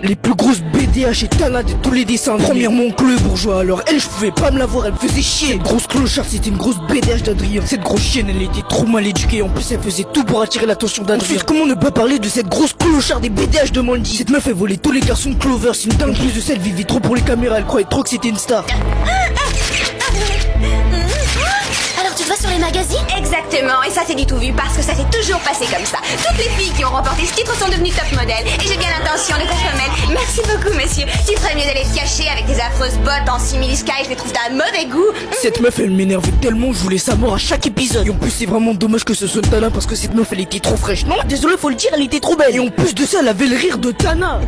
Les plus grosses BDH et Tana de tous les dessins. Premièrement, Chloé Bourgeois, alors elle, je pouvais pas me la voir, elle faisait chier. Cette grosse clochard, c'était une grosse BDH d'Adrien. Cette grosse chienne, elle était trop mal éduquée, en plus elle faisait tout pour attirer l'attention d'Adrien. Ensuite, comment ne pas parler de cette grosse clochard des BDH de Mandy? Cette meuf, elle volait tous les garçons de Clover, c'est une dingue. En plus de ça, elle vivait trop pour les caméras, elle croyait trop que c'était une star. Alors tu vas sur les magazines? Exactement, et ça c'est du tout vu parce que ça s'est toujours passé comme ça. Toutes les filles qui ont remporté ce titre sont devenues top modèles et j'ai bien l'intention de t'être même. Merci beaucoup monsieur. Tu ferais mieux d'aller te cacher avec tes affreuses bottes en simili-sky, je les trouve d'un mauvais goût. Cette meuf, elle m'énervait tellement, je voulais sa mort à chaque épisode. Et en plus, c'est vraiment dommage que ce soit Tana parce que cette meuf, elle était trop fraîche. Non, désolé, faut le dire, elle était trop belle. Et en plus de ça, elle avait le rire de Tana.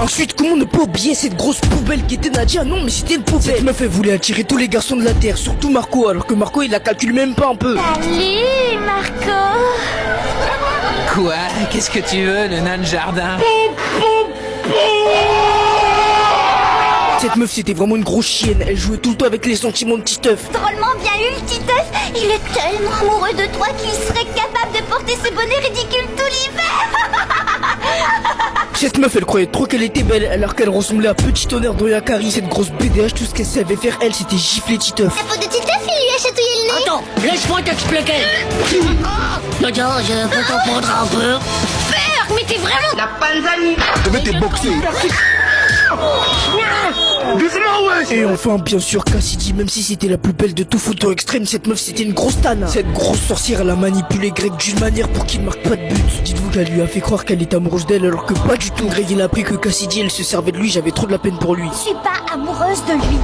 Ensuite, comment ne pas oublier cette grosse poubelle qui était Nadia? Non, mais c'était une poubelle. Cette meuf, elle voulait attirer tous les garçons de la terre, surtout Marco, alors que Marco, il la calcule même pas un peu. Salut Marco. Quoi? Qu'est-ce que tu veux, le nain de jardin? Cette meuf, c'était vraiment une grosse chienne. Elle jouait tout le temps avec les sentiments de Titeuf. Drôlement bien eu le Titeuf. Il est tellement amoureux de toi qu'il serait capable de porter ce bonnet ridicule tout l'hiver. Cette meuf, elle croyait trop qu'elle était belle, alors qu'elle ressemblait à Petit Tonnerre dans Yakari. Cette grosse BDH, tout ce qu'elle savait faire, elle, c'était gifler Titeuf. La peau de Titeuf, il lui a chatouillé le nez. Attends, laisse-moi t'expliquer. Tiens, je peux t'en prendre un peu. Père, mais t'es vraiment... La panzanie. Je vais te boxer. Et enfin, bien sûr, Cassidy, même si c'était la plus belle de tout photo extrême, cette meuf, c'était une grosse Tana. Cette grosse sorcière, elle a manipulé Greg d'une manière pour qu'il marque pas de but. Dites-vous qu'elle lui a fait croire qu'elle était amoureuse d'elle, alors que pas du tout. Greg, il a appris que Cassidy, elle se servait de lui, j'avais trop de la peine pour lui. Je suis pas amoureuse de lui.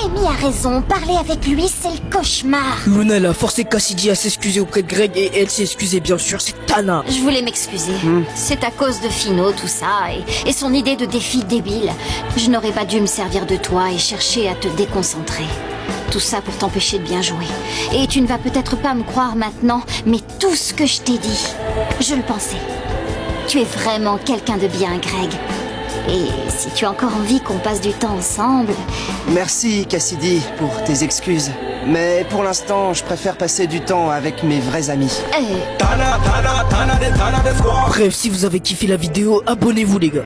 Amy a raison, parler avec lui, c'est le cauchemar. Luna, elle a forcé Cassidy à s'excuser auprès de Greg, et elle s'est excusée, bien sûr, c'est Tana. Je voulais m'excuser. C'est à cause de Fino, tout ça, et son idée de défi débile. Je n'aurais pas dû me servir de toi et chercher à te déconcentrer. Tout ça pour t'empêcher de bien jouer. Et tu ne vas peut-être pas me croire maintenant, mais tout ce que je t'ai dit, je le pensais. Tu es vraiment quelqu'un de bien, Greg. Et si tu as encore envie qu'on passe du temps ensemble... Merci, Cassidy, pour tes excuses. Mais pour l'instant, je préfère passer du temps avec mes vrais amis. Bref, si vous avez kiffé la vidéo, abonnez-vous les gars.